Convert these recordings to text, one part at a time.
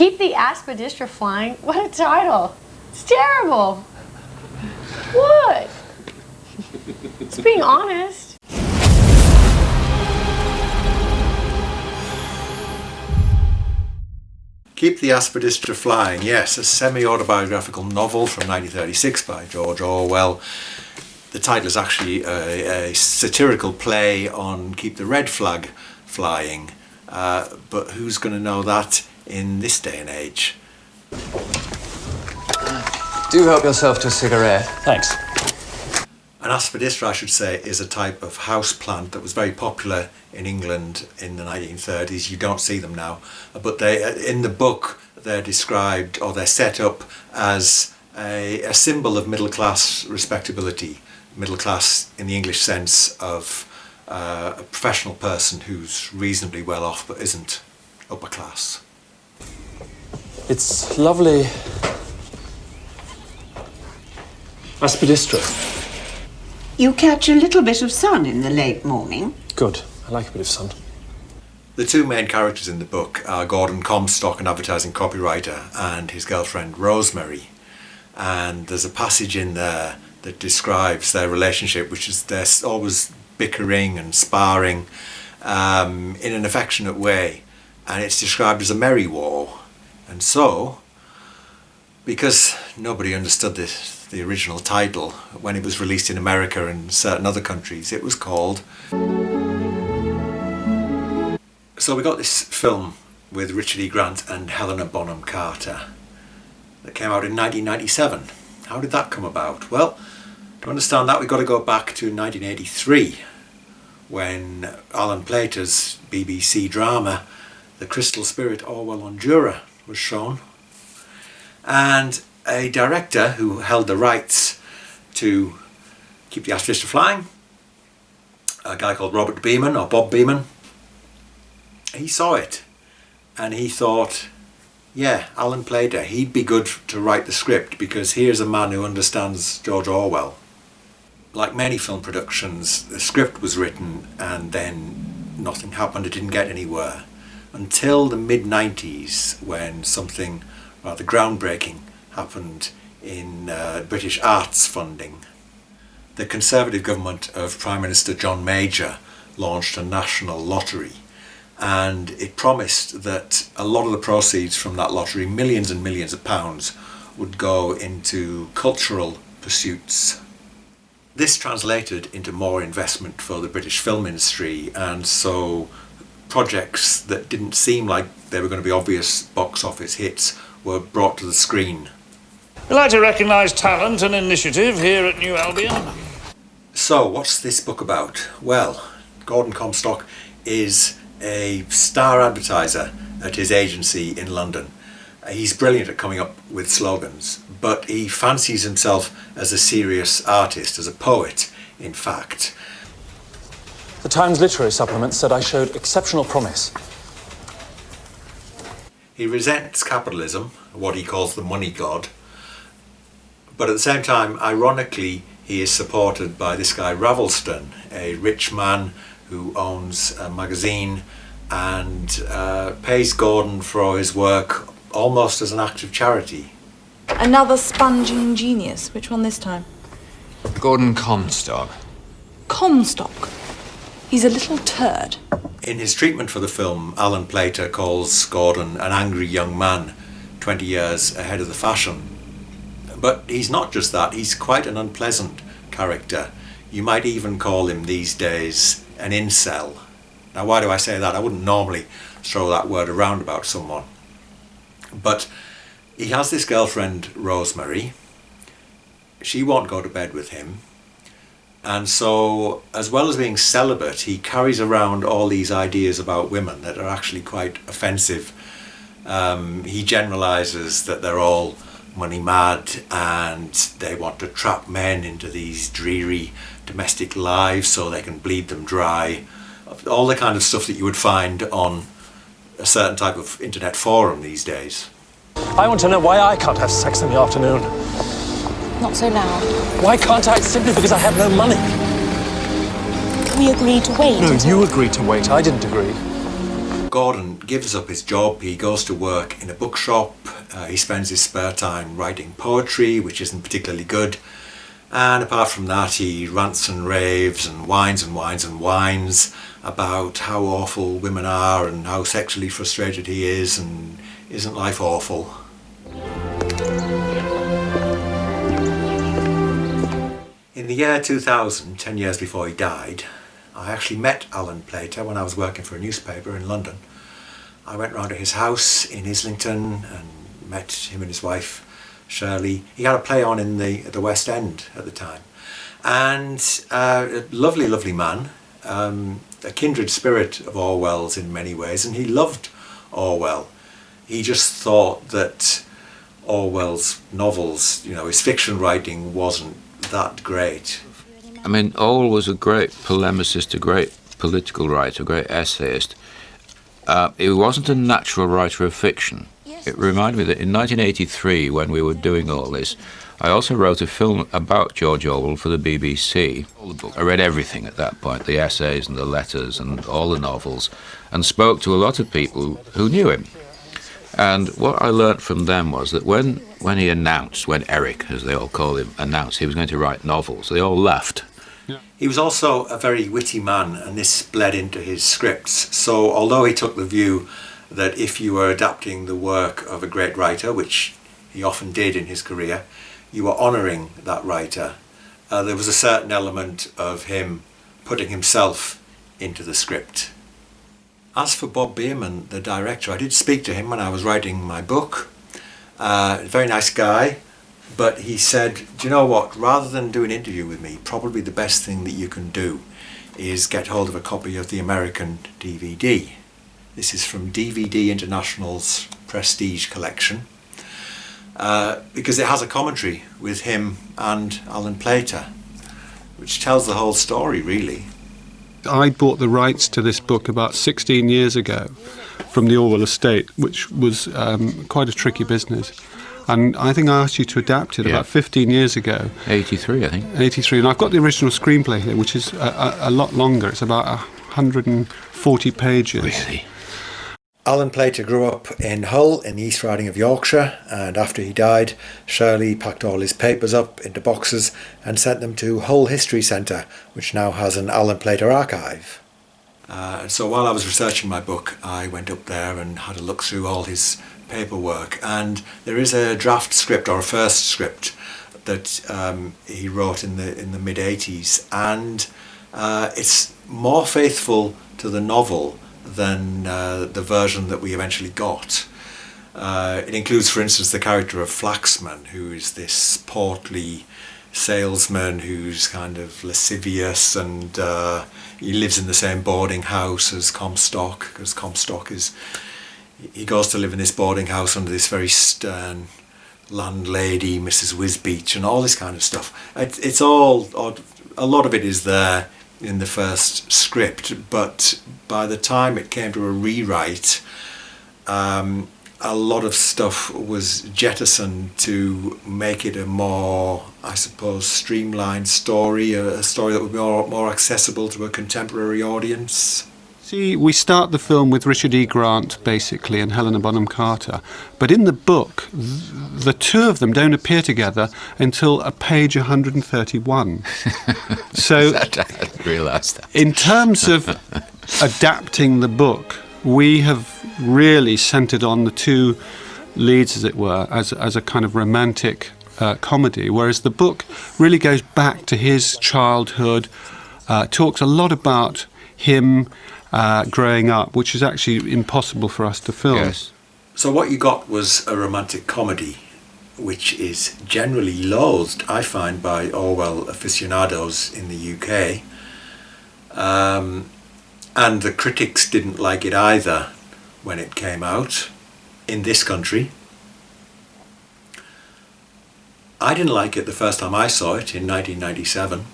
Keep the Aspidistra Flying? What a title. It's terrible. What? It's being honest. Keep the Aspidistra Flying, yes, a semi-autobiographical novel from 1936 by George Orwell. The title is actually a satirical play on Keep the Red Flag Flying, but who's going to know that in this day and age? Do help yourself to a cigarette. Thanks. An aspidistra, I should say, is a type of house plant that was very popular in England in the 1930s. You don't see them now, but in the book they're described, or they're set up as a symbol of middle class respectability. Middle class in the English sense of a professional person who's reasonably well off but isn't upper class. It's lovely. Aspidistra. You catch a little bit of sun in the late morning. Good. I like a bit of sun. The two main characters in the book are Gordon Comstock, an advertising copywriter, and his girlfriend Rosemary. And there's a passage in there that describes their relationship, which is they're always bickering and sparring in an affectionate way. And it's described as a merry war. And so, because nobody understood the original title, when it was released in America and certain other countries, it was called... So we got this film with Richard E. Grant and Helena Bonham Carter that came out in 1997. How did that come about? Well, to understand that we've got to go back to 1983 when Alan Plater's BBC drama The Crystal Spirit Orwell on Jura was shown, and a director who held the rights to Keep the Aspidistra Flying, a guy called Robert Bierman, or Bob Bierman, he saw it and he thought, yeah, Alan Plater, he'd be good to write the script because here's a man who understands George Orwell. Like many film productions, the script was written and then nothing happened, it didn't get anywhere. Until the mid-90s when something rather groundbreaking happened in British arts funding. The Conservative government of Prime Minister John Major launched a national lottery, and it promised that a lot of the proceeds from that lottery, millions and millions of pounds, would go into cultural pursuits. This translated into more investment for the British film industry, and so projects that didn't seem like they were going to be obvious box office hits were brought to the screen. We like to recognise talent and initiative here at New Albion. So what's this book about? Well, Gordon Comstock is a star advertiser at his agency in London. He's brilliant at coming up with slogans, but he fancies himself as a serious artist, as a poet, in fact. The Times Literary Supplement said I showed exceptional promise. He resents capitalism, what he calls the money god, but at the same time, ironically, he is supported by this guy Ravelston, a rich man who owns a magazine and pays Gordon for his work almost as an act of charity. Another sponging genius. Which one this time? Gordon Comstock. Comstock. He's a little turd. In his treatment for the film, Alan Plater calls Gordon an angry young man, 20 years ahead of the fashion. But he's not just that, he's quite an unpleasant character. You might even call him these days an incel. Now why do I say that? I wouldn't normally throw that word around about someone. But he has this girlfriend, Rosemary. She won't go to bed with him. And so, as well as being celibate, he carries around all these ideas about women that are actually quite offensive. He generalises that they're all money mad and they want to trap men into these dreary domestic lives so they can bleed them dry. All the kind of stuff that you would find on a certain type of internet forum these days. I want to know why I can't have sex in the afternoon. Not so loud. Why can't I? Simply because I have no money. We agreed to wait No, until... you agreed to wait. I didn't agree. Gordon gives up his job, he goes to work in a bookshop, he spends his spare time writing poetry, which isn't particularly good, and apart from that he rants and raves and whines and whines and whines about how awful women are and how sexually frustrated he is, and isn't life awful. In the year 2000, 10 years before he died, I actually met Alan Plater when I was working for a newspaper in London. I went round to his house in Islington and met him and his wife Shirley. He had a play on in the West End at the time. And a lovely, lovely man, a kindred spirit of Orwell's in many ways, and he loved Orwell. He just thought that Orwell's novels, you know, his fiction writing wasn't that great. I mean, Orwell was a great polemicist, a great political writer, a great essayist. He wasn't a natural writer of fiction. It reminded me that in 1983, when we were doing all this, I also wrote a film about George Orwell for the BBC. I read everything at that point, the essays and the letters and all the novels, and spoke to a lot of people who knew him. And what I learnt from them was that when he announced, when Eric, as they all call him, announced he was going to write novels, they all laughed. He was also a very witty man, and this bled into his scripts. So although he took the view that if you were adapting the work of a great writer, which he often did in his career, you were honouring that writer, there was a certain element of him putting himself into the script. As for Bob Bierman, the director, I did speak to him when I was writing my book. A very nice guy, but he said, do you know what, rather than do an interview with me, probably the best thing that you can do is get hold of a copy of the American DVD. This is from DVD International's Prestige collection, because it has a commentary with him and Alan Plater, which tells the whole story, really. I bought the rights to this book about 16 years ago from the Orwell estate, which was quite a tricky business. And I think I asked you to adapt it about 15 years ago. 83, I think. 83. And I've got the original screenplay here, which is a lot longer. It's about 140 pages. Really? Alan Plater grew up in Hull in the East Riding of Yorkshire, and after he died, Shirley packed all his papers up into boxes and sent them to Hull History Centre, which now has an Alan Plater archive. So while I was researching my book, I went up there and had a look through all his paperwork, and there is a draft script, or a first script, that he wrote in the mid-80s, and it's more faithful to the novel than the version that we eventually got. It includes, for instance, the character of Flaxman, who is this portly salesman who's kind of lascivious, and he lives in the same boarding house as Comstock, because Comstock is, he goes to live in this boarding house under this very stern landlady, Mrs. Wisbeach, and all this kind of stuff. It's all, a lot of it is there in the first script, but by the time it came to a rewrite, a lot of stuff was jettisoned to make it a more, I suppose, streamlined story, a story that would be more accessible to a contemporary audience. See, we start the film with Richard E. Grant, basically, and Helena Bonham Carter. But in the book, the two of them don't appear together until page 131. So, I didn't realise that. In terms of adapting the book, we have really centred on the two leads, as it were, as a kind of romantic comedy, whereas the book really goes back to his childhood, talks a lot about him growing up, which is actually impossible for us to film. Yes. So what you got was a romantic comedy, which is generally loathed, I find, by Orwell aficionados in the UK. And the critics didn't like it either when it came out in this country. I didn't like it the first time I saw it in 1997.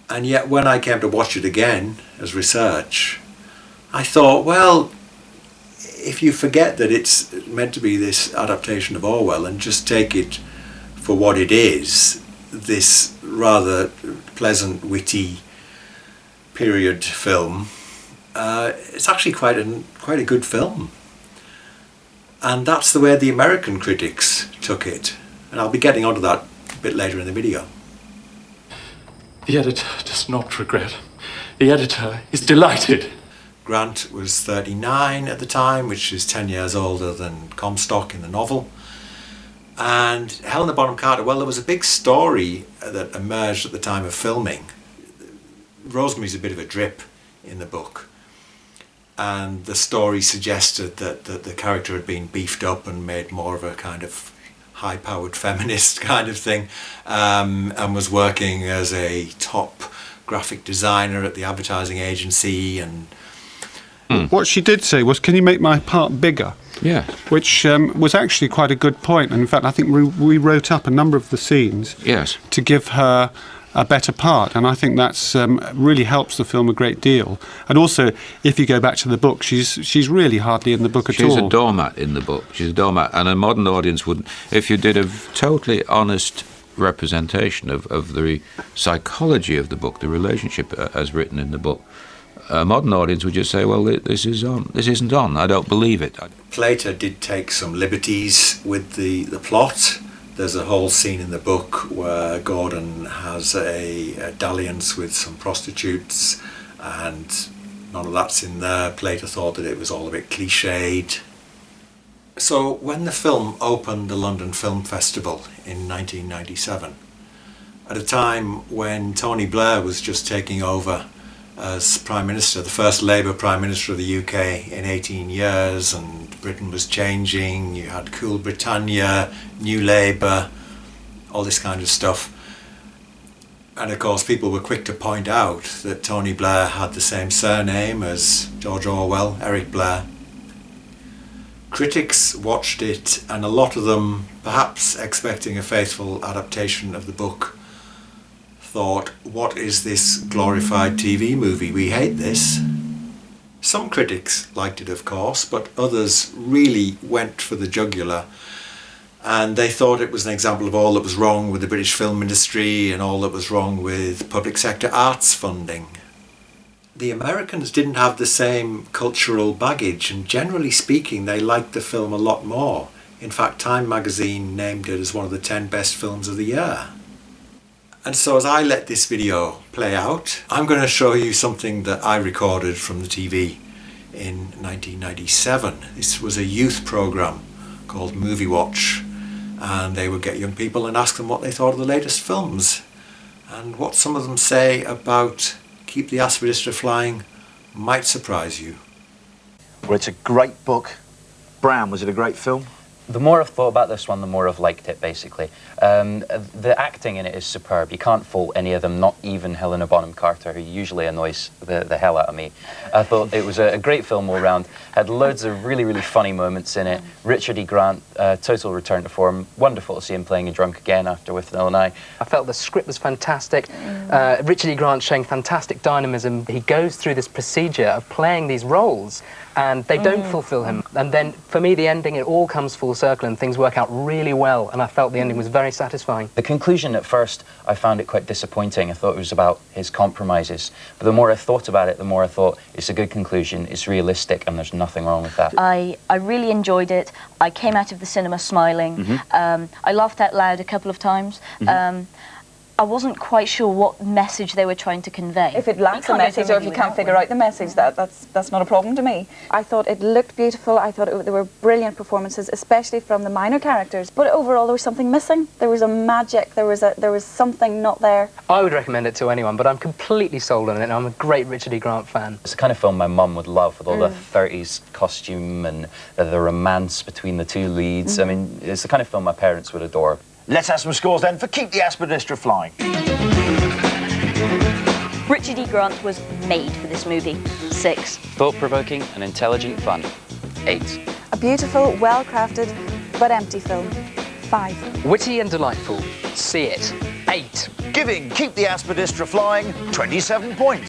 And yet when I came to watch it again as research, I thought, well, if you forget that it's meant to be this adaptation of Orwell and just take it for what it is, this rather pleasant, witty period film, it's actually quite a good film. And that's the way the American critics took it. And I'll be getting onto that a bit later in the video. The editor does not regret. The editor is delighted. Grant was 39 at the time, which is 10 years older than Comstock in the novel. And Helena Bonham Carter, well, there was a big story that emerged at the time of filming. Rosemary's a bit of a drip in the book. And the story suggested that the character had been beefed up and made more of a kind of high-powered feminist kind of thing, and was working as a top graphic designer at the advertising agency. And what she did say was, can you make my part bigger? Yeah. Which was actually quite a good point. And in fact, I think we wrote up a number of the scenes to give her a better part, and I think that's really helps the film a great deal. And also, if you go back to the book, she's really hardly in the book at all. She's a doormat in the book. She's a doormat, and a modern audience wouldn't. If you did a totally honest representation of the psychology of the book, the relationship as written in the book, a modern audience would just say, "Well, this isn't on. I don't believe it." Plater did take some liberties with the plot. There's a whole scene in the book where Gordon has a dalliance with some prostitutes, and none of that's in there. Plater thought that it was all a bit cliched. So when the film opened the London Film Festival in 1997, at a time when Tony Blair was just taking over as Prime Minister, the first Labour Prime Minister of the UK in 18 years, and Britain was changing, you had Cool Britannia, New Labour, all this kind of stuff. And of course people were quick to point out that Tony Blair had the same surname as George Orwell, Eric Blair. Critics watched it, and a lot of them, perhaps expecting a faithful adaptation of the book, thought, what is this glorified TV movie? We hate this. Some critics liked it, of course, but others really went for the jugular, and they thought it was an example of all that was wrong with the British film industry and all that was wrong with public sector arts funding. The Americans didn't have the same cultural baggage, and generally speaking they liked the film a lot more. In fact, Time magazine named it as one of the 10 best films of the year. And so as I let this video play out, I'm going to show you something that I recorded from the TV in 1997. This was a youth programme called Movie Watch, and they would get young people and ask them what they thought of the latest films. And what some of them say about Keep the Aspidistra Flying might surprise you. Well, it's a great book. Brown, was it a great film? The more I've thought about this one, the more I've liked it, basically. The acting in it is superb. You can't fault any of them, not even Helena Bonham Carter, who usually annoys the hell out of me. I thought it was a great film all round. Had loads of really, really funny moments in it. Richard E. Grant, total return to form. Wonderful to see him playing a drunk again after With Vanilla and I. I felt the script was fantastic. Richard E. Grant showing fantastic dynamism. He goes through this procedure of playing these roles, and they don't fulfill him. And then, for me, the ending, it all comes full circle and things work out really well, and I felt the ending was very satisfying. The conclusion, at first, I found it quite disappointing. I thought it was about his compromises. But the more I thought about it, the more I thought it's a good conclusion, it's realistic, and there's nothing wrong with that. I really enjoyed it. I came out of the cinema smiling. I laughed out loud a couple of times. I wasn't quite sure what message they were trying to convey. If it lacks a message, or if you can't figure out the message, that's not a problem to me. I thought it looked beautiful. I thought there were brilliant performances, especially from the minor characters. But overall, there was something missing. There was a magic. There was something not there. I would recommend it to anyone, but I'm completely sold on it. I'm a great Richard E. Grant fan. It's the kind of film my mum would love, with all the 30s costume and the romance between the two leads. I mean, it's the kind of film my parents would adore. Let's have some scores then for Keep the Aspidistra Flying. Richard E. Grant was made for this movie. 6. Thought-provoking and intelligent fun. 8. A beautiful, well-crafted, but empty film. 5. Witty and delightful. See it. 8. Giving Keep the Aspidistra Flying 27 points.